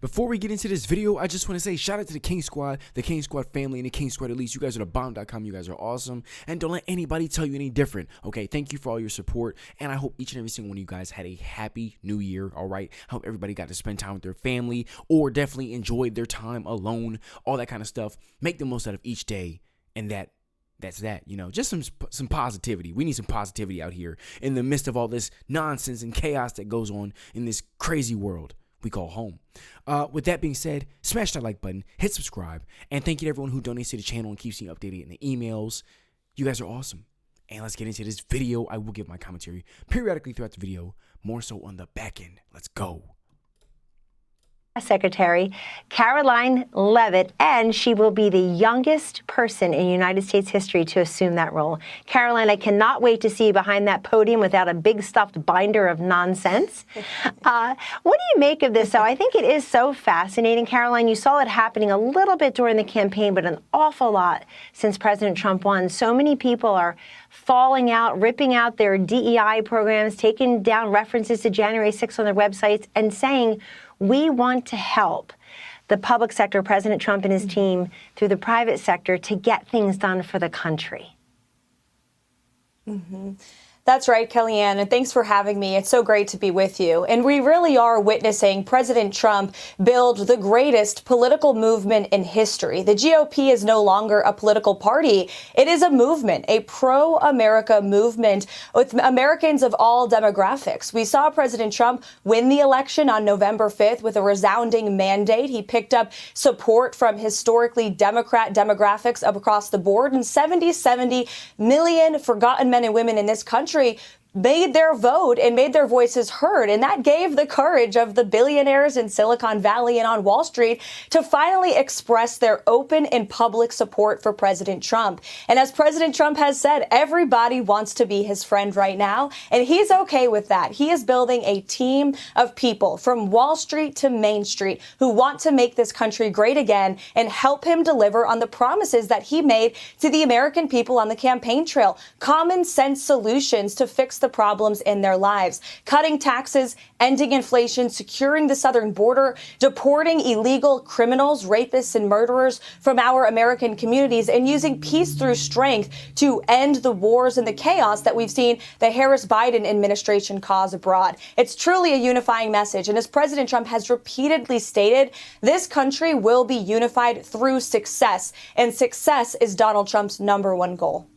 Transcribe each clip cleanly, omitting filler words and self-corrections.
Before we get into this video, I just want to say shout out to the King Squad, the King Squad family, and the King Squad Elites. You guys are the bomb.com. You guys are awesome. And don't let anybody tell you any different. Okay, thank you for all your support. And I hope each and every single one of you guys had a happy new year. All right. I hope everybody got to spend time with their family or definitely enjoyed their time alone, all that kind of stuff. Make the most out of each day. And that's that, you know, just some positivity. We need some positivity out here in the midst of all this nonsense and chaos that goes on in this crazy world we call home. With that being said, smash that like button, hit subscribe, and thank you to everyone who donates to the channel and keeps me updated in the emails. You guys are awesome. And let's get into this video. I will give my commentary periodically throughout the video, more so on the back end. Let's go. Secretary Karoline Leavitt, and she will be the youngest person in United States history to assume that role. Karoline, I cannot wait to see you behind that podium without a big stuffed binder of nonsense. What do you make of this, though? I think it is so fascinating. Karoline, you saw it happening a little bit during the campaign, but an awful lot since President Trump won. So many people are falling out, ripping out their DEI programs, taking down references to January 6th on their websites, and saying, we want to help the public sector, President Trump and his team, through the private sector to get things done for the country. That's right, Kellyanne, and thanks for having me. It's so great to be with you. And we really are witnessing President Trump build the greatest political movement in history. The GOP is no longer a political party. It is a movement, a pro-America movement with Americans of all demographics. We saw President Trump win the election on November 5th with a resounding mandate. He picked up support from historically Democrat demographics across the board, and 70 million forgotten men and women in this country made their vote and made their voices heard. And that gave the courage of the billionaires in Silicon Valley and on Wall Street to finally express their open and public support for President Trump. And as President Trump has said, everybody wants to be his friend right now, and he's okay with that. He is building a team of people from Wall Street to Main Street who want to make this country great again and help him deliver on the promises that he made to the American people on the campaign trail. Common sense solutions to fix the problems in their lives, cutting taxes, ending inflation, securing the southern border, deporting illegal criminals, rapists, and murderers from our American communities, and using peace through strength to end the wars and the chaos that we've seen the Harris-Biden administration cause abroad. It's truly a unifying message. And as President Trump has repeatedly stated, this country will be unified through success. And success is Donald Trump's #1 goal.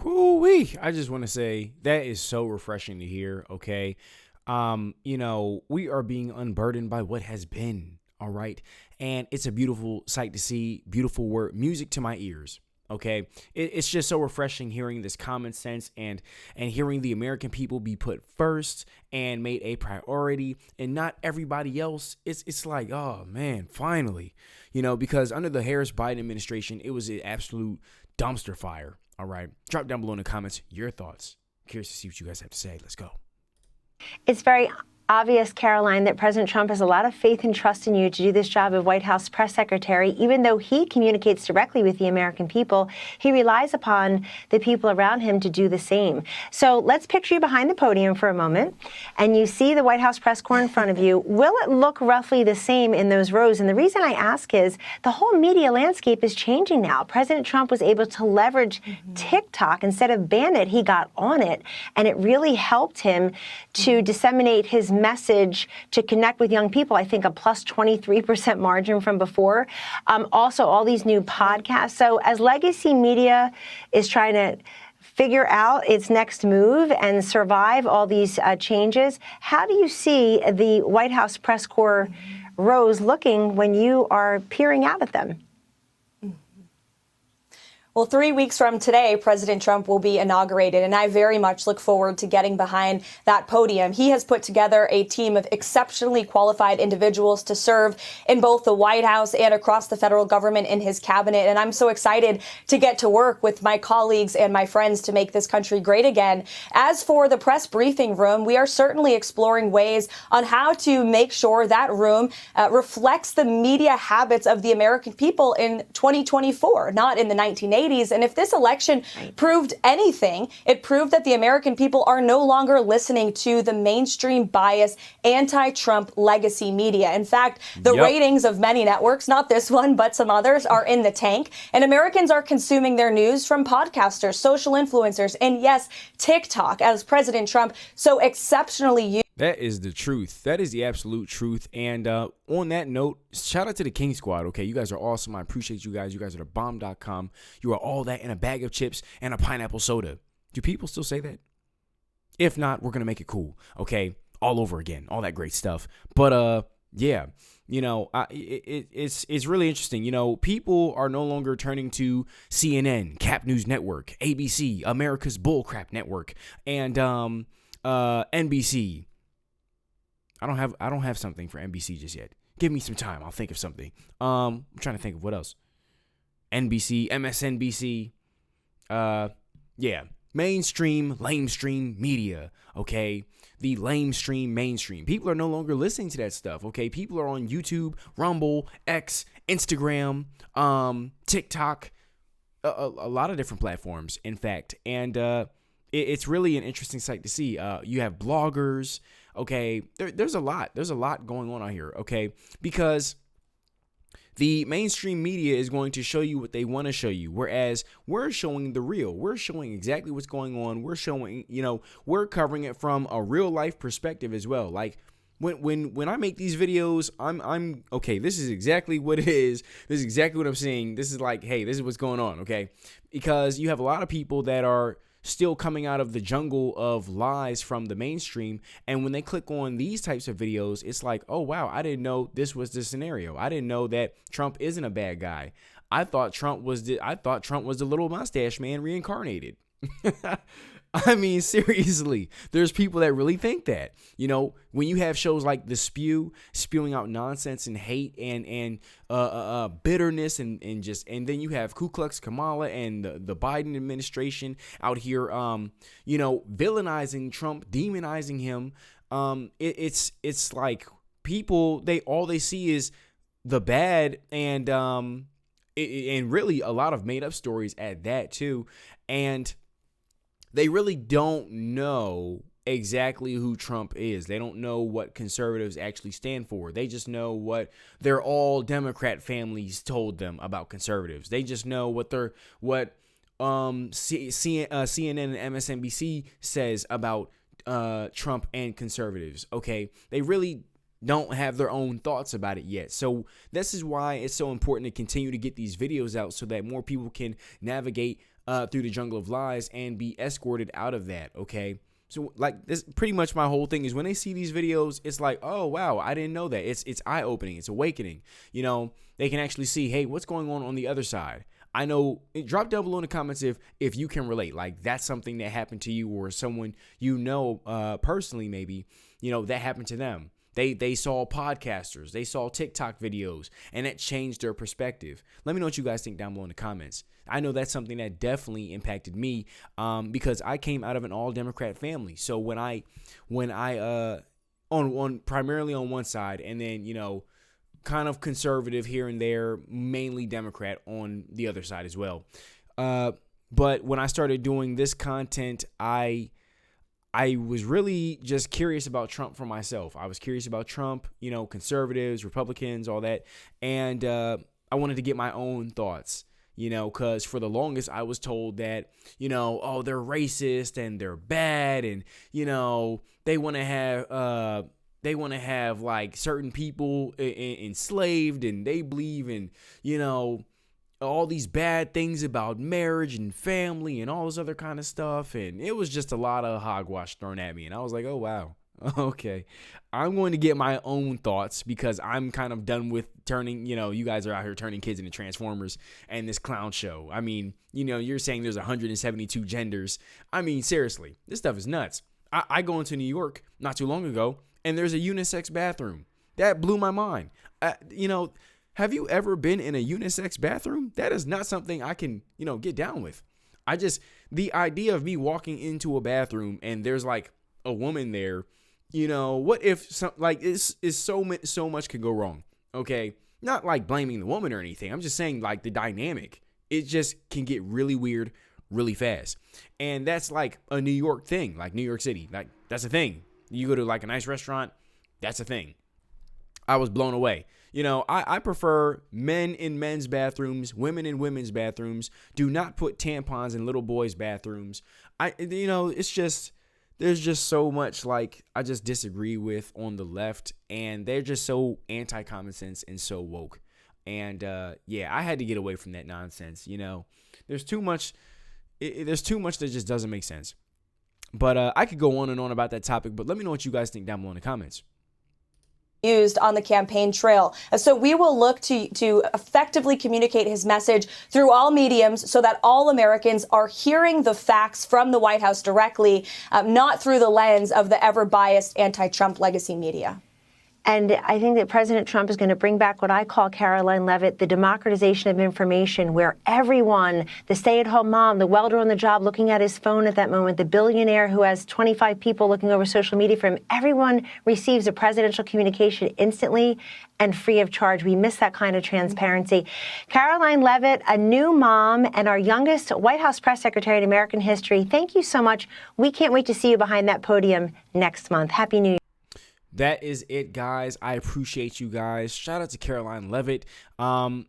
Woo-wee. I just want to say that is so refreshing to hear, okay? You know, we are being unburdened by what has been, all right? And it's a beautiful sight to see, beautiful word, music to my ears, okay? It's just so refreshing hearing this common sense and hearing the American people be put first and made a priority and not everybody else. It's like, oh, man, finally, you know, because under the Harris-Biden administration, it was an absolute dumpster fire. All right. Drop down below in the comments your thoughts. Curious to see what you guys have to say. Let's go. It's very obvious, Karoline, that President Trump has a lot of faith and trust in you to do this job of White House press secretary. Even though he communicates directly with the American people, he relies upon the people around him to do the same. So let's picture you behind the podium for a moment, and you see the White House press corps in front of you. Will it look roughly the same in those rows? And the reason I ask is the whole media landscape is changing now. President Trump was able to leverage TikTok. Instead of ban it, he got on it, and it really helped him to disseminate his message to connect with young people. I think a plus 23% margin from before. Also, all these new podcasts. So as legacy media is trying to figure out its next move and survive all these changes, how do you see the White House press corps rows looking when you are peering out at them? Well, 3 weeks from today, President Trump will be inaugurated, and I very much look forward to getting behind that podium. He has put together a team of exceptionally qualified individuals to serve in both the White House and across the federal government in his cabinet, and I'm so excited to get to work with my colleagues and my friends to make this country great again. As for the press briefing room, we are certainly exploring ways on how to make sure that room reflects the media habits of the American people in 2024, not in the 1980s. 80s. And if this election proved anything, it proved that the American people are no longer listening to the mainstream bias, anti-Trump legacy media. In fact, the ratings of many networks, not this one, but some others, are in the tank. And Americans are consuming their news from podcasters, social influencers, and yes, TikTok, as President Trump so exceptionally used. That is the truth. That is the absolute truth. And on that note, shout out to the King Squad. Okay, you guys are awesome. I appreciate you guys. You guys are the bomb.com. You are all that in a bag of chips and a pineapple soda. Do people still say that? If not, we're going to make it cool. Okay, all over again. All that great stuff. But yeah, you know, it's really interesting. You know, people are no longer turning to CNN, Cap News Network, ABC, America's Bullcrap Network, and NBC. I don't have something for NBC just yet. Give me some time. I'll think of something. I'm trying to think of what else. NBC, MSNBC. Yeah. Mainstream, lamestream media. Okay. The lamestream mainstream. People are no longer listening to that stuff. Okay. People are on YouTube, Rumble, X, Instagram, TikTok, a lot of different platforms, in fact. And it's really an interesting sight to see. You have bloggers. Okay, there's a lot going on out here. Okay, because the mainstream media is going to show you what they want to show you, whereas we're showing the real. We're showing exactly what's going on. We're showing, you know, we're covering it from a real life perspective as well. Like when I make these videos, I'm okay. This is exactly what it is. This is exactly what I'm seeing. This is like, hey, this is what's going on. Okay, because you have a lot of people that are still coming out of the jungle of lies from the mainstream. And when they click on these types of videos, it's like, oh, wow, I didn't know this was the scenario. I didn't know that Trump isn't a bad guy. I thought Trump was the little mustache man reincarnated. I mean, seriously, there's people that really think that. You know, when you have shows like The Spew spewing out nonsense and hate and bitterness and then you have Ku Klux Kamala and the Biden administration out here, you know, villainizing Trump, demonizing him. It's like people, all they see is the bad and really a lot of made up stories at that too. And they really don't know exactly who Trump is. They don't know what conservatives actually stand for. They just know what their all Democrat families told them about conservatives. They just know what CNN and MSNBC says about Trump and conservatives. Okay, they really don't have their own thoughts about it yet. So this is why it's so important to continue to get these videos out so that more people can navigate through the jungle of lies and be escorted out of that. Okay, so like this, pretty much my whole thing is when they see these videos, it's like, oh wow, I didn't know that. It's eye opening. It's awakening. You know, they can actually see, hey, what's going on the other side. I know. Drop down below in the comments if you can relate. Like that's something that happened to you or someone you know personally, maybe, you know, that happened to them. They saw podcasters, they saw TikTok videos, and it changed their perspective. Let me know what you guys think down below in the comments. I know that's something that definitely impacted me because I came out of an all Democrat family. So when I on primarily on one side, and then, you know, kind of conservative here and there, mainly Democrat on the other side as well. But when I started doing this content, I was really just curious about Trump for myself. I was curious about Trump, you know, conservatives, Republicans, all that. And I wanted to get my own thoughts, you know, because for the longest I was told that, you know, oh, they're racist and they're bad. And, you know, they want to have like certain people enslaved, and they believe in, you know, all these bad things about marriage and family and all this other kind of stuff. And it was just a lot of hogwash thrown at me. And I was like, oh, wow. Okay. I'm going to get my own thoughts because I'm kind of done with turning, you know, you guys are out here turning kids into Transformers and this clown show. I mean, you know, you're saying there's 172 genders. I mean, seriously, this stuff is nuts. I go into New York not too long ago and there's a unisex bathroom. That blew my mind. You know, have you ever been in a unisex bathroom? That is not something I can, you know, get down with. The idea of me walking into a bathroom and there's like a woman there, you know, what if so much could go wrong? Okay. Not like blaming the woman or anything. I'm just saying like the dynamic it just can get really weird really fast. And that's like a New York thing, like New York City. Like, that's a thing. You go to like a nice restaurant, that's a thing. I was blown away. You know, I prefer men in men's bathrooms, women in women's bathrooms. Do not put tampons in little boys' bathrooms. It's just, there's just so much like I just disagree with on the left, and they're just so anti-common sense and so woke. And I had to get away from that nonsense. You know, there's too much. There's too much that just doesn't make sense. But I could go on and on about that topic. But let me know what you guys think down below in the comments. Used on the campaign trail. So we will look to effectively communicate his message through all mediums so that all Americans are hearing the facts from the White House directly, not through the lens of the ever-biased anti-Trump legacy media. And I think that President Trump is going to bring back what I call, Karoline Leavitt, the democratization of information, where everyone, the stay-at-home mom, the welder on the job looking at his phone at that moment, the billionaire who has 25 people looking over social media for him, everyone receives a presidential communication instantly and free of charge. We miss that kind of transparency. Karoline Leavitt, a new mom and our youngest White House press secretary in American history, thank you so much. We can't wait to see you behind that podium next month. Happy New Year. That is it, guys. I appreciate you guys. Shout out to Karoline Leavitt.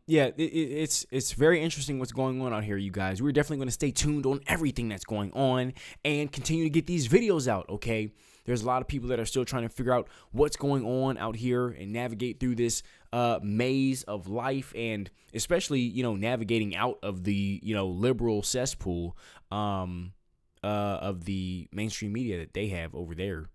It's very interesting what's going on out here, you guys. We're definitely going to stay tuned on everything that's going on and continue to get these videos out, okay? There's a lot of people that are still trying to figure out what's going on out here and navigate through this maze of life, and especially, navigating out of the, liberal cesspool of the mainstream media that they have over there.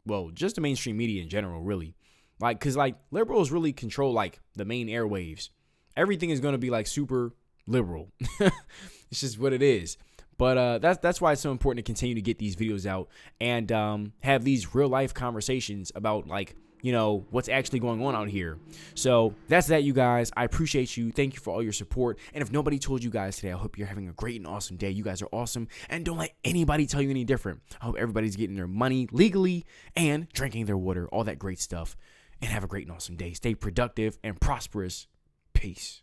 Well, just the mainstream media in general, really. Because liberals really control, the main airwaves. Everything is going to be, super liberal. It's just what it is. But that's why it's so important to continue to get these videos out and have these real-life conversations about, what's actually going on out here. So that's that, you guys. I appreciate you. Thank you for all your support. And if nobody told you guys today, I hope you're having a great and awesome day. You guys are awesome. And don't let anybody tell you any different. I hope everybody's getting their money legally and drinking their water, all that great stuff. And have a great and awesome day. Stay productive and prosperous. Peace.